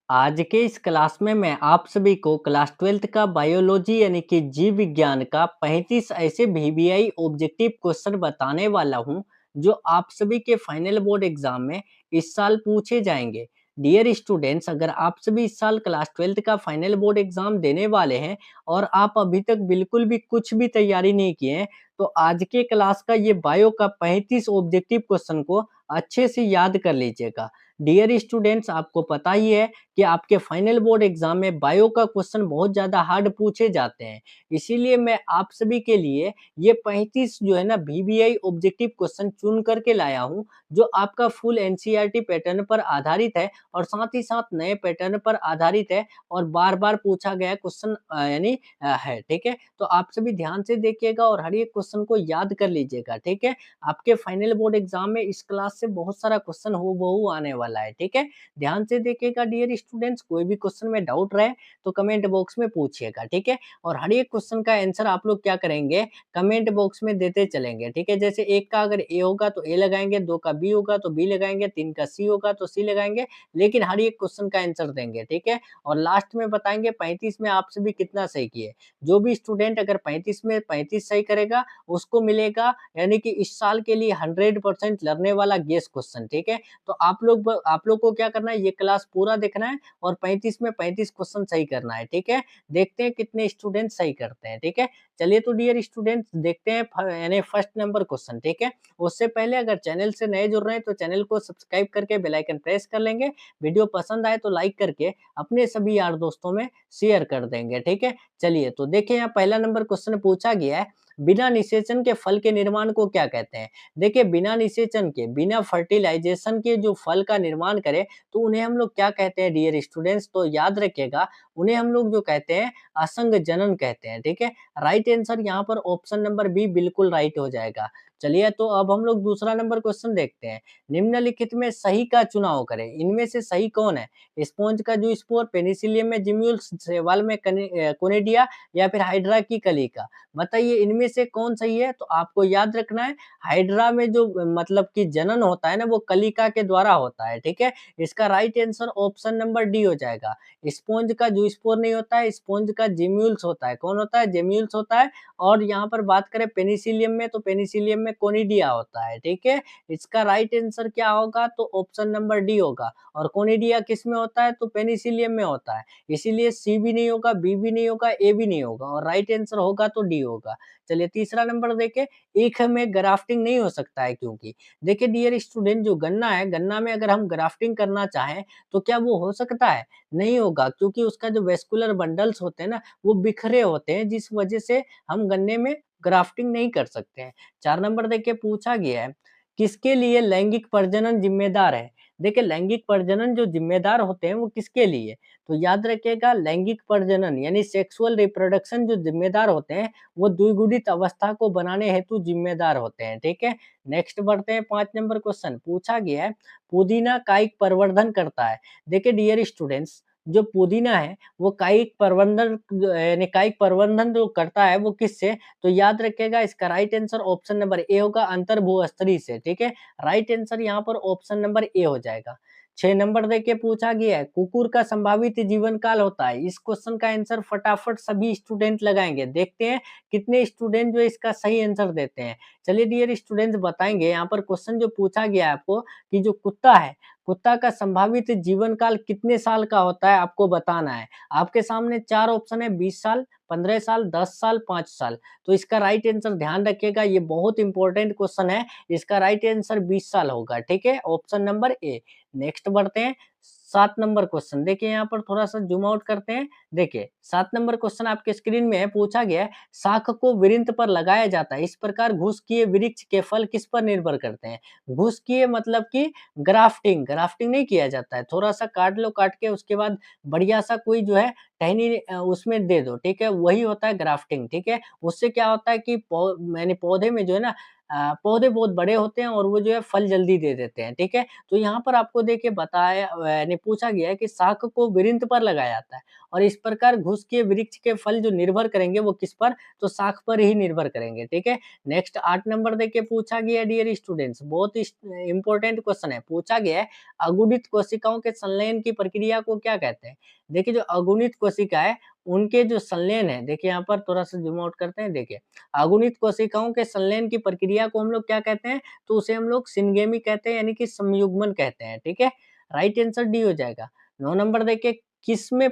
आज के इस क्लास में मैं आप सभी को क्लास 12th का बायोलॉजी यानी कि जीव विज्ञान का 35 ऐसे वीवीआई ऑब्जेक्टिव क्वेश्चन बताने वाला हूं जो आप सभी के फाइनल बोर्ड एग्जाम में इस साल पूछे जाएंगे। डियर स्टूडेंट्स, अगर आप सभी इस साल क्लास 12th का फाइनल बोर्ड एग्जाम देने वाले हैं और आप अभी तक बिल्कुल भी कुछ भी तैयारी नहीं किए हैं, तो आज के क्लास का ये बायो का 35 ऑब्जेक्टिव क्वेश्चन को अच्छे से याद कर लीजिएगा। डियर स्टूडेंट्स, आपको पता ही है कि आपके फाइनल बोर्ड एग्जाम में बायो का क्वेश्चन बहुत ज़्यादा हार्ड पूछे जाते हैं। इसीलिए मैं आप सभी के लिए ये 35 जो है ना वीवीआई ऑब्जेक्टिव क्वेश्चन चुन करके लाया हूँ, जो आपका फुल एनसीईआरटी पैटर्न पर आधारित है और साथ ही साथ नए पैटर्न पर आधारित है और बार-बार पूछा गया क्वेश्चन यानी है, ठीक है? तो आप सभी ध्यान से देखिएगा और हर एक क्वेश्चन को याद कर लीजिएगा, ठीक है? आपके फाइनल बोर्ड एग्जाम में इस क्लास से बहुत सारा क्वेश्चन हूबहू आने वाला है, ठीक है? ध्यान से देखिएगा डियर स्टूडेंट्स, कोई भी क्वेश्चन में डाउट रहे तो कमेंट बॉक्स में पूछिएगा, ठीक है? और हर एक क्वेश्चन का आंसर आप लोग क्या करेंगे, कमेंट बॉक्स में देते चलेंगे, ठीक है? जैसे 1 का अगर ए होगा तो ए लगाएंगे, 2 का बी होगा तो बी लगाएंगे, 3 का सी होगा तो सी लगाएंगे, लेकिन हर एक क्वेश्चन का आंसर देंगे, ठीक है? और लास्ट में बताएंगे 35 में आप सभी कितना सही किए। जो भी स्टूडेंट अगर 35 में 35 सही करेगा, उसको मिलेगा यानी कि इस साल के लिए 100% लर्ने वाला गेस क्वेश्चन, ठीक है? तो आप लोग को क्या करना है, ये क्लास पूरा देखना है और 35 में 35 क्वेश्चन सही करना है, ठीक है? देखते हैं कितने स्टूडेंट सही करते हैं, ठीक है? चलिए तो डियर स्टूडेंट्स देखते हैं यानी फर्स्ट नंबर क्वेश्चन, ठीक है? उससे पहले अगर चैनल से नए जुड़ रहे हैं तो चैनल को सब्सक्राइब करके बेल आइकन प्रेस कर लेंगे। वीडियो पसंद आए तो लाइक करके अपने सभी यार दोस्तों में शेयर कर देंगे, ठीक है? चलिए तो देखिए, यहाँ पहला नंबर क्वेश्चन पूछा गया है, बिना निषेचन के फल के निर्माण को क्या कहते हैं? देखिए, बिना निषेचन के, बिना फर्टिलाइजेशन के जो फल का निर्माण करे तो उन्हें हम लोग क्या कहते हैं डियर स्टूडेंट्स? तो याद रखिएगा, उन्हें हम लोग जो कहते हैं असंग जनन कहते हैं, ठीक है? राइट आंसर यहाँ पर ऑप्शन नंबर बी बिल्कुल राइट हो जाएगा। चलिए तो अब हम लोग दूसरा नंबर क्वेश्चन देखते हैं। निम्नलिखित में सही का चुनाव करें, इनमें से सही कौन है? स्पॉन्ज का जो स्पोर, पेनिसिलियम में जिम्यूल्स, शैवाल में कोनिडिया या फिर हाइड्रा की कली का? बताइए इनमें से कौन सही है? तो आपको याद रखना है, हाइड्रा में जो मतलब कि जनन होता है ना, वो कलिका के द्वारा होता है, ठीक है? इसका right answer option number D हो जाएगा। स्पॉन्ज का जो स्पोर नहीं होता है, स्पॉन्ज का जेम्यूल्स होता है। कौन होता है? जेम्यूल्स होता है। और यहाँ पर बात करें पेनिसिलियम में, तो पेनिसिलियम में कोनिडिया होता है, ठीक है? इसका राइट आंसर क्या होगा? तो ऑप्शन नंबर डी होगा। और कोनिडिया किस में होता है? तो पेनिसिलियम में होता है। इसीलिए सी भी नहीं होगा, बी भी नहीं होगा, ए भी नहीं होगा और राइट आंसर होगा तो डी होगा। चलिए तीसरा नंबर देखें, ईख में ग्राफ्टिंग नहीं हो सकता है क्योंकि? देखिए डियर स्टूडेंट, जो गन्ना है, गन्ना में अगर हम ग्राफ्टिंग करना चाहें तो क्या वो हो सकता है? नहीं होगा, क्योंकि उसका जो वेस्कुलर बंडल्स होते हैं ना, वो बिखरे होते हैं, जिस वजह से हम गन्ने में ग्राफ्टिंग नहीं कर सकते हैं। 4 नंबर देखिए पूछा गया है, किसके लिए लैंगिक प्रजनन जिम्मेदार है? देखिए, लैंगिक प्रजनन जो जिम्मेदार होते हैं वो किसके लिए? तो याद रखिएगा, लैंगिक प्रजनन यानी सेक्सुअल रिप्रोडक्शन जो जिम्मेदार होते हैं, वो द्विगुणित अवस्था को बनाने हेतु जिम्मेदार होते हैं, ठीक है? नेक्स्ट बढ़ते हैं, 5 नंबर क्वेश्चन पूछा गया है, पुदीना कायिक प्रवर्धन करता है। देखिए डियर स्टूडेंट्स, जो पुदीना है वो कायिक प्रबंधन यानी कायिक प्रबंधन जो करता है वो किससे? तो याद रखिएगा, इसका right answer option number A होगा, अंतर्भूस्थली से, ठीक है? राइट आंसर यहाँ पर ऑप्शन नंबर ए हो जाएगा। 6 नंबर देखिए पूछा गया है, कुकुर का संभावित जीवन काल होता है। इस क्वेश्चन का आंसर फटाफट सभी स्टूडेंट लगाएंगे। देखते हैं कितने स्टूडेंट जो इसका सही आंसर देते हैं। चलिए डियर स्टूडेंट्स बताएंगे, यहाँ पर क्वेश्चन जो पूछा गया है आपको कि जो कुत्ता है, कुत्ता का संभावित जीवन काल कितने साल का होता है, आपको बताना है। आपके सामने 4 ऑप्शन है, 20 साल, 15 साल, 10 साल, 5 साल। तो इसका राइट आंसर ध्यान रखिएगा, ये बहुत इंपॉर्टेंट क्वेश्चन है। इसका राइट आंसर 20 साल होगा, ठीक है? Option number A. नेक्स्ट बढ़ते हैं, 7 नंबर क्वेश्चन देखिए, यहाँ पर थोड़ा-सा ज़ूम आउट करते हैं। देखिए, 7 नंबर क्वेश्चन आपके स्क्रीन में है, पूछा गया है, शाख को वृंत पर लगाया जाता है, इस प्रकार घुस-किए वृक्ष के फल किस पर निर्भर करते हैं? घुस-किए मतलब कि ग्राफ्टिंग, ग्राफ्टिंग नहीं किया जाता है। थोड़ा-सा काट लो, काट के उसके बाद बढ़िया-सा कोई जो है टहनी उसमें दे दो, ठीक है? वही होता है ग्राफ्टिंग, ठीक है? उससे क्या होता है कि यानी पौधे में जो है ना, पौधे बहुत बड़े होते हैं और वो जो है फल जल्दी दे देते हैं, ठीक है? तो यहाँ पर आपको देखिए बताया यानी पूछा गया है कि शाख को वृंत पर लगाया जाता है और इस प्रकार घुस के वृक्ष के फल जो निर्भर करेंगे वो किस पर? तो शाख पर ही निर्भर करेंगे, ठीक है? नेक्स्ट 8 नंबर देखिए पूछा गया है डियर स्टूडेंट्स, बहुत ही इम्पोर्टेंट क्वेश्चन है। पूछा गया है अगुणित कोशिकाओं के संलयन की प्रक्रिया को क्या कहते हैं? देखिए जो अगुणित कोशिका है, उनके जो संलयन है, देखिए यहाँ पर थोड़ा-सा ज़ूम आउट करते हैं, देखिए। अगुणित कोशिकाओं के संलयन की प्रक्रिया को हम लोग क्या कहते हैं? तो उसे हम लोग सिनगेमी कहते हैं यानी कि संयुग्मन कहते हैं, ठीक है? राइट आंसर डी हो जाएगा। 9 नंबर देखिए किसमें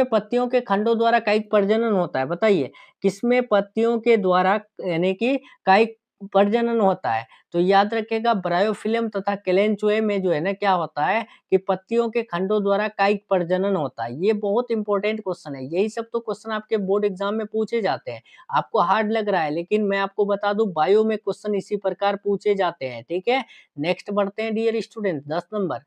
पत्तियों के खंडों द्वारा कायिक प्रजनन होता है? बताइए, किसमें पत्तियों के द्वारा यानी कि कायिक प्रजनन होता है? तो याद रखिएगा ब्रायोफिल्म तथा केलेंचुए में जो है ना क्या होता है कि पत्तियों के खंडों द्वारा कायिक प्रजनन होता है। ये बहुत इंपॉर्टेंट क्वेश्चन है। यही सब तो क्वेश्चन आपके बोर्ड एग्जाम में पूछे जाते हैं। आपको हार्ड लग रहा है लेकिन मैं आपको बता दूं बायो में क्वेश्चन इसी प्रकार पूछे जाते हैं, ठीक है? नेक्स्ट बढ़ते हैं डियर स्टूडेंट 10 नंबर।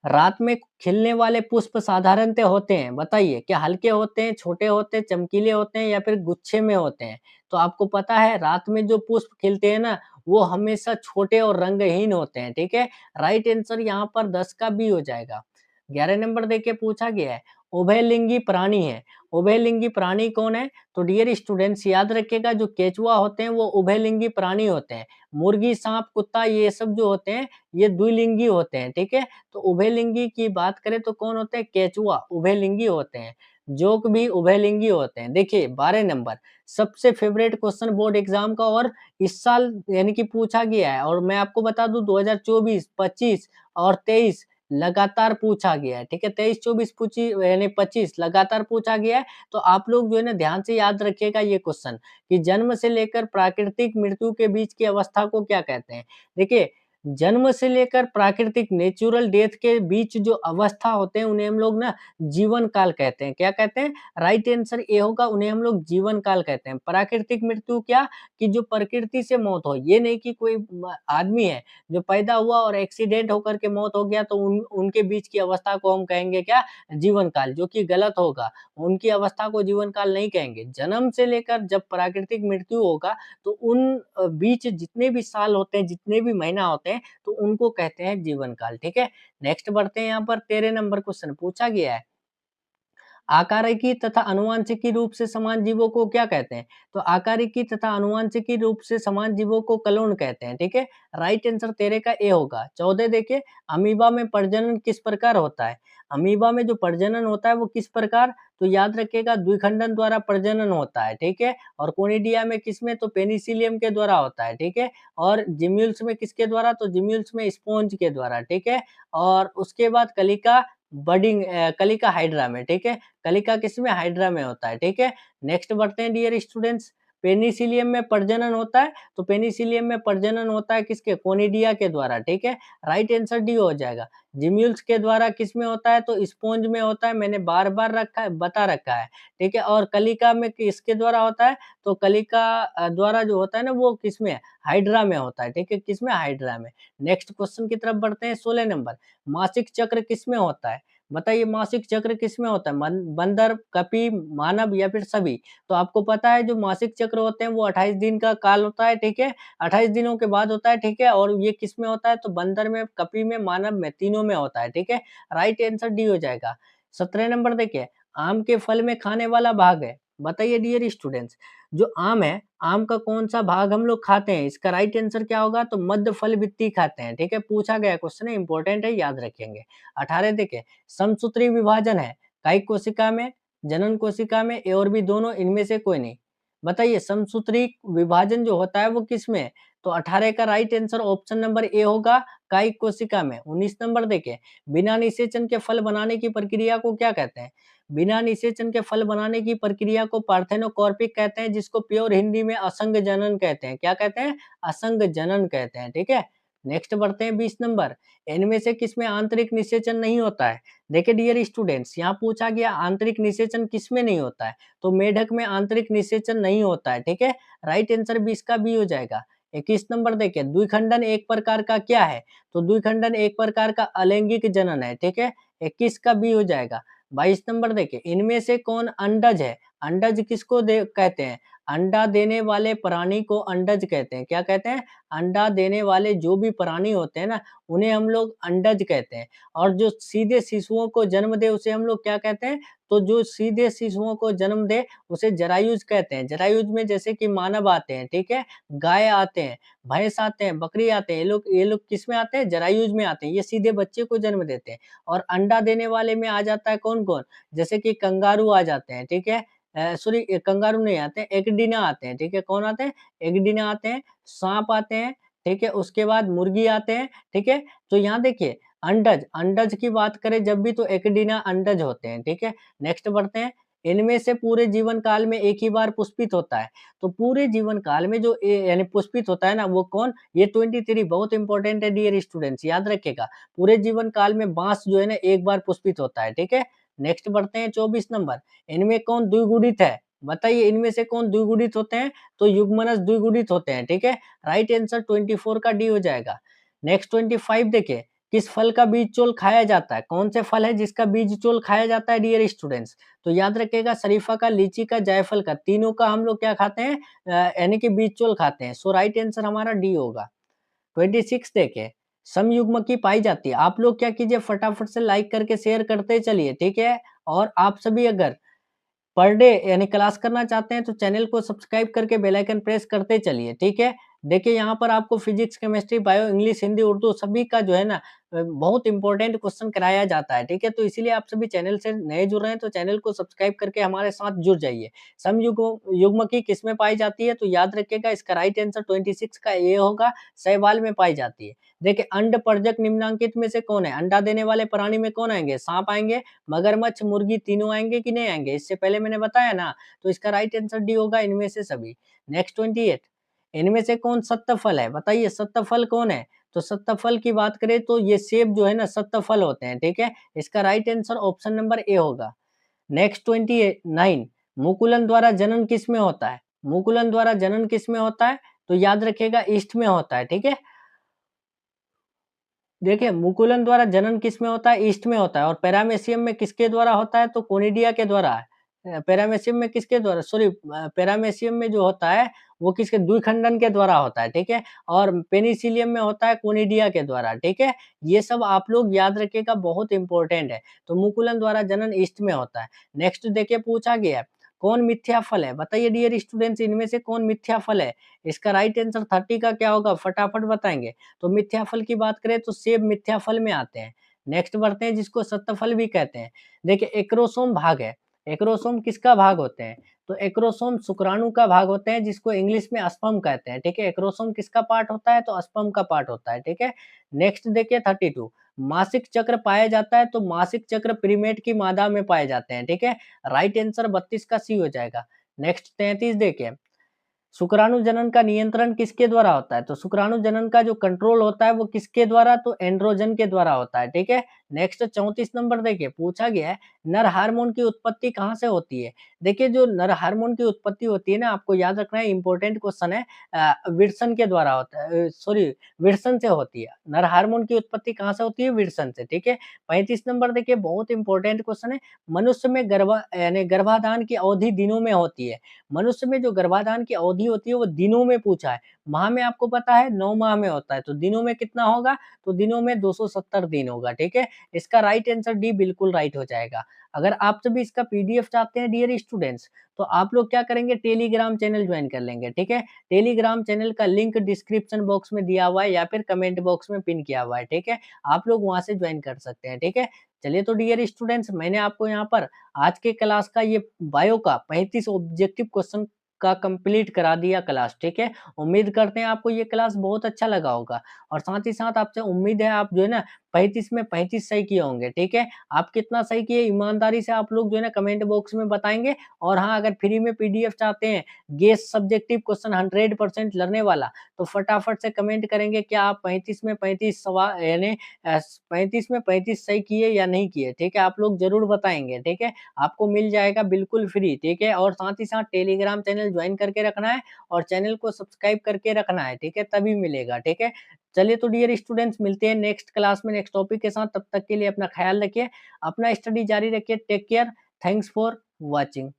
रात में खिलने वाले पुष्प साधारणतः होते हैं, बताइए क्या हल्के होते हैं, छोटे होते हैं, चमकीले होते हैं या फिर गुच्छे में होते हैं? तो आपको पता है रात में जो पुष्प खिलते हैं ना, वो हमेशा छोटे और रंगहीन होते हैं, ठीक है? राइट आंसर यहाँ पर 10 का बी हो जाएगा। 11 नंबर देखिए पूछा गया है, उभयलिंगी प्राणी है। उभयलिंगी प्राणी कौन है? तो डियर स्टूडेंट्स याद रखिएगा जो केचुआ होते हैं वो उभयलिंगी प्राणी होते हैं। मुर्गी, साँप, कुत्ता ये सब जो होते हैं, ये द्विलिंगी होते हैं, ठीक है? तो उभयलिंगी की बात करें तो कौन होते हैं? केचुआ उभयलिंगी होते हैं। जोक भी उभयलिंगी होते हैं। देखिए 12 नंबर सबसे फेवरेट क्वेश्चन बोर्ड एग्जाम का और इस साल यानी कि पूछा गया है और मैं आपको बता दूं 2024, 25 और 23 लगातार पूछा गया है। ठीक है 23, 24 पूछी यानी 25 लगातार पूछा गया है। तो आप लोग जो है ना ध्यान से याद रखिएगा ये क्वेश्चन कि जन्म से लेकर प्राकृतिक मृत्यु के बीच की अवस्था को क्या कहते हैं? देखिए जन्म से लेकर प्राकृतिक नेचुरल डेथ के बीच जो अवस्था होते हैं उन्हें हम लोग ना जीवन काल कहते हैं। क्या कहते हैं? राइट आंसर ए होगा उन्हें हम लोग जीवन काल कहते हैं। प्राकृतिक मृत्यु क्या? कि जो प्रकृति से मौत हो। ये नहीं कि कोई आदमी है जो पैदा हुआ और एक्सीडेंट होकर के मौत हो गया तो उनके बीच की अवस्था को हम कहेंगे क्या? जीवन काल, जो कि गलत होगा। उनकी अवस्था को जीवन काल नहीं कहेंगे। जन्म से लेकर जब प्राकृतिक मृत्यु होगा तो उन बीच जितने भी साल होते हैं, जितने भी महीना होते हैं, तो उनको कहते हैं जीवन काल, ठीक है? नेक्स्ट बढ़ते हैं यहाँ पर 13 नंबर क्वेश्चन पूछा गया है। आकारिकी तथा आनुवंशिकी रूप से समान जीवों को क्या कहते हैं? तो आकारिकी तथा आनुवंशिकी रूप से समान जीवों को क्लोन कहते हैं, ठीक है? राइट आंसर 13 का ए होगा। 14 देखिए, अमीबा में प्रजनन किस प्रकार होता है? अमीबा में जो प्रजनन होता है वो किस प्रकार? तो याद रखिएगा द्विखंडन द्वारा प्रजनन होता है, ठीक है? और कोनिडिया में किसमें? तो पेनिसिलियम के द्वारा होता है, ठीक है? और जिम्यूल्स में किसके द्वारा? तो जिम्यूल्स में स्पॉन्ज के द्वारा, ठीक है? और उसके बाद कलिका कलिका हाइड्रा में, ठीक है? कलिका किसमें? हाइड्रा में होता है, ठीक है? नेक्स्ट बढ़ते हैं डियर स्टूडेंट्स, पेनिसिलियम में प्रजनन होता है, तो पेनिसिलियम में प्रजनन होता है किसके? कोनिडिया के द्वारा, ठीक है? राइट आंसर डी हो जाएगा। जिम्यूल्स के द्वारा किसमें होता है? तो स्पॉन्ज में होता है, मैंने बार-बार बता रखा है, ठीक है? और कलिका में किसके द्वारा होता है? तो कलिका द्वारा जो होता है ना वो किसमें? हाइड्रा में होता है, ठीक है? किसमें? हाइड्रा में। नेक्स्ट क्वेश्चन की तरफ बढ़ते हैं 16 नंबर, मासिक चक्र किसमें होता है? बताइए मासिक चक्र किसमें होता है? बंदर, कपी, मानव या फिर सभी? तो आपको पता है जो मासिक चक्र होते हैं वो 28 दिन का काल होता है, ठीक है? 28 दिनों के बाद होता है, ठीक है? और ये किसमें होता है? तो बंदर में, कपी में, मानव में, तीनों में होता है, ठीक है? राइट आंसर डी हो जाएगा। 17 नंबर देखिए, आम के फल में खाने वाला भाग है। बताइए डियर स्टूडेंट्स, जो आम है, आम का कौन-सा भाग हम लोग खाते हैं? इसका राइट आंसर क्या होगा? तो मध्य फल वित्ती खाते हैं, ठीक है? पूछा गया क्वेश्चन है, इंपॉर्टेंट है, याद रखेंगे। 18 देखिए, समसूत्री विभाजन है, कायिक कोशिका में, जनन कोशिका में और भी दोनों, इनमें से कोई नहीं। बताइए समसूत्री विभाजन जो होता है वो किसमें है? तो 18 का right answer option number A होगा, कायिक कोशिका में। 19 नंबर देखिए, बिना निषेचन के फल बनाने की प्रक्रिया को क्या कहते हैं? बिना निषेचन के फल बनाने की प्रक्रिया को पार्थेनोकॉर्पिक कहते हैं, जिसको प्योर हिंदी में असंग जनन कहते हैं। क्या कहते हैं? असंग जनन कहते हैं, ठीक है? नेक्स्ट बढ़ते हैं 20 नंबर, इनमें से किसमें आंतरिक निषेचन नहीं होता है? देखिए डियर स्टूडेंट्स, यहाँ पूछा गया आंतरिक निषेचन किसमें नहीं होता है? तो मेढक में आंतरिक निषेचन नहीं होता है, ठीक है? राइट आंसर 20 का बी हो जाएगा। 21 नंबर देखिए, द्विखंडन एक प्रकार का क्या है? तो द्विखंडन एक प्रकार का अलैंगिक जनन है, ठीक है? 21 का बी हो जाएगा। 22 नंबर देखिए, इनमें से कौन अंडज है? अंडज किसको कहते हैं? अंडा देने वाले प्राणी को अंडज कहते हैं। क्या कहते हैं? अंडा देने वाले जो भी प्राणी होते हैं ना, उन्हें हम लोग अंडज कहते हैं। और जो सीधे शिशुओं को जन्म दे उसे हम लोग क्या कहते हैं? तो जो सीधे शिशुओं को जन्म दे उसे जरायुज कहते हैं। जरायुज में जैसे कि मानव आते हैं, ठीक है? गाय आते हैं, भैंस आते हैं, बकरी आते हैं। ये लोग किसमें आते हैं? जरायुज में आते हैं। ये सीधे बच्चे को जन्म देते हैं। और अंडा देने वाले में आ जाता है कौन-कौन? जैसे कि कंगारू आ जाते हैं, ठीक है? सॉरी, कंगारू नहीं आते हैं, एगडीना आते हैं, ठीक है? कौन आते हैं? एगडीना आते हैं, साँप आते हैं, ठीक है? उसके बाद मुर्गी आते हैं, ठीक है? तो यहाँ देखिए अंडज, अंडज की बात करें जब भी तो एकिडीना अंडज होते हैं, ठीक है? नेक्स्ट बढ़ते हैं। इनमें से पूरे जीवन काल में एक ही बार पुष्पित होता है। तो पूरे जीवन काल में जो यानी पुष्पित होता है ना वो कौन? ये 23 बहुत इंपॉर्टेंट है डियर स्टूडेंट्स, याद रखिएगा। पूरे जीवन काल में बाँस जो है ना एक बार पुष्पित होता है, ठीक है? नेक्स्ट बढ़ते हैं 24 नंबर। इनमें कौन द्विगुणित है? बताइए इनमें से कौन द्विगुणित होते हैं? तो युग्मनज द्विगुणित होते हैं, ठीक है? राइट आंसर 24 का डी हो जाएगा। नेक्स्ट 25 देखिए, किस फल का बीज चोल खाया जाता है? कौन से फल है जिसका बीज चोल खाया जाता है डियर स्टूडेंट्स? तो याद रखिएगा शरीफा का, लीची का, जायफल का, तीनों का हम लोग क्या खाते हैं? यानी कि बीज चोल खाते हैं। सो राइट आंसर हमारा डी होगा। 26 देखिए, समयुग्मकी पाई जाती है। आप लोग क्या कीजिए फटाफट से लाइक करके शेयर करते चलिए, ठीक है? और आप सभी अगर पर डे यानी क्लास करना चाहते हैं तो चैनल को सब्सक्राइब करके बेल आइकन प्रेस करते चलिए, ठीक है? देखिए यहाँ पर आपको physics, chemistry, bio, English, Hindi, Urdu सभी का जो है ना बहुत इंपॉर्टेंट क्वेश्चन कराया जाता है, ठीक है? तो इसीलिए आप सभी चैनल से नए जुड़ रहे हैं तो चैनल को सब्सक्राइब करके हमारे साथ जुड़ जाइए। समयुग्मकी किसमें पाई जाती है? तो याद रखिएगा इसका राइट आंसर 26 का ए होगा, शैवाल में पाई जाती है। देखिए अंडपरजक निम्नांकित में से कौन है? अंडा देने वाले प्राणी में कौन आएँगे? साँप आएँगे, मगरमच्छ, मुर्गी तीनों आएँगे कि नहीं आएँगे? इससे पहले मैंने बताया ना, तो इसका राइट आंसर डी होगा इनमें से सभी। नेक्स्ट 28 इनमें से कौन सत्त फल है? बताइए सत्त फल कौन है? तो सत्त फल की बात करें तो ये सेब जो है ना सत्त फल होते हैं, ठीक है? इसका right answer option number A होगा। नेक्स्ट 29 मुकुलन द्वारा जनन किसमें होता है? मुकुलन द्वारा जनन किसमें होता है? तो याद रखिएगा ईस्ट में होता है, ठीक है? देखिए, मुकुलन द्वारा जनन किसमें होता है? ईस्ट में होता है। और पैरामेसियम में किसके द्वारा होता है? तो कोनिडिया के द्वारा। पैरामेसियम में किसके द्वारा? सॉरी, पैरामेसियम में जो होता है, वो किसके? द्विखंडन के द्वारा होता है, ठीक है? और पेनिसिलियम में होता है कोनिडिया के द्वारा, ठीक है? ये सब आप लोग याद रखिएगा, बहुत इंपॉर्टेंट है। तो मुकुलन द्वारा जनन ईस्ट में होता है। नेक्स्ट देखिए पूछा गया है, कौन मिथ्या फल है? बताइए डियर स्टूडेंट्स इनमें से कौन मिथ्या फल है? इसका राइट आंसर 30 का क्या होगा? फटाफट बताएँगे। तो मिथ्या फल की बात करें तो सेब मिथ्या फल में आते हैं। नेक्स्ट बढ़ते हैं जिसको सत्त फल भी कहते हैं। देखिए एक्रोसोम भाग है। एक्रोसोम किसका भाग होते हैं? तो एक्रोसोम शुक्राणु का भाग होते हैं जिसको इंग्लिश में स्पर्म कहते हैं, ठीक है? एक्रोसोम किसका पार्ट होता है? तो स्पर्म का पार्ट होता है, ठीक है? नेक्स्ट देखिए 32 मासिक चक्र पाया जाता है तो मासिक चक्र प्रीमेट की मादा में पाए जाते हैं, ठीक है? राइट आंसर 32 का सी हो जाएगा। नेक्स्ट 33 देखिए शुक्राणु जनन का नियंत्रण किसके द्वारा होता है? तो शुक्राणु जनन का जो कंट्रोल होता है वो किसके द्वारा? तो एंड्रोजन के द्वारा होता है, ठीक है? नेक्स्ट 34 नंबर देखिए पूछा गया है नर हार्मोन की उत्पत्ति कहाँ से होती है? देखिए जो नर हार्मोन की उत्पत्ति होती है ना आपको याद रखना है इंपॉर्टेंट क्वेश्चन है विल्सन के द्वारा होता है सॉरी विल्सन से होती है। नर हार्मोन की उत्पत्ति कहाँ से होती है? विल्सन से, ठीक है? 35 नंबर देखिए बहुत इंपॉर्टेंट क्वेश्चन है मनुष्य में यानी गर्भाधान की अवधि दिनों में होती है। मनुष्य में जो गर्भाधान की अवधि होती है वो दिनों में पूछा है। माह में आपको पता है 9 माह में होता है, तो दिनों में कितना होगा? तो दिनों में 270 दिन होगा, ठीक है? इसका राइट आंसर डी बिल्कुल राइट हो जाएगा। अगर आप सभी इसका पीडीएफ चाहते हैं डियर स्टूडेंट्स, तो आप लोग क्या करेंगे टेलीग्राम चैनल ज्वाइन कर लेंगे, ठीक है? टेलीग्राम चैनल का लिंक डिस्क्रिप्शन बॉक्स में दिया हुआ है या फिर कमेंट बॉक्स में पिन किया हुआ है, ठीक है? आप लोग वहाँ से ज्वाइन कर सकते हैं, ठीक है? चलिए तो डियर स्टूडेंट्स मैंने आपको यहाँ पर आज के क्लास का ये बायो का 35 ऑब्जेक्टिव क्वेश्चन का कंप्लीट करा दिया क्लास, ठीक है? उम्मीद करते हैं आपको ये क्लास बहुत अच्छा लगा होगा और साथ ही साथ आपसे उम्मीद है आप जो है ना 35 में 35 सही किए होंगे, ठीक है? आप कितना सही किए ईमानदारी से आप लोग जो है ना कमेंट बॉक्स में बताएँगे और हाँ, अगर फ्री में पीडीएफ चाहते हैं गेस सब्जेक्टिव क्वेश्चन 100% लर्ने वाला, तो फटाफट से कमेंट करेंगे क्या आप 35 में 35 यानी 35 में 35 सही किए या नहीं किए, ठीक है? आप लोग ज़रूर बताएँगे, ठीक है? आपको मिल जाएगा बिल्कुल फ्री, ठीक है? और साथ ही साथ टेलीग्राम चैनल ज्वाइन करके रखना है और चैनल को सब्सक्राइब करके रखना है, ठीक है? तभी मिलेगा, ठीक है? चलिए तो डियर स्टूडेंट्स मिलते हैं नेक्स्ट क्लास में नेक्स्ट टॉपिक के साथ, तब तक के लिए अपना ख़्याल रखिए, अपना स्टडी जारी रखिए, take care, thanks for watching.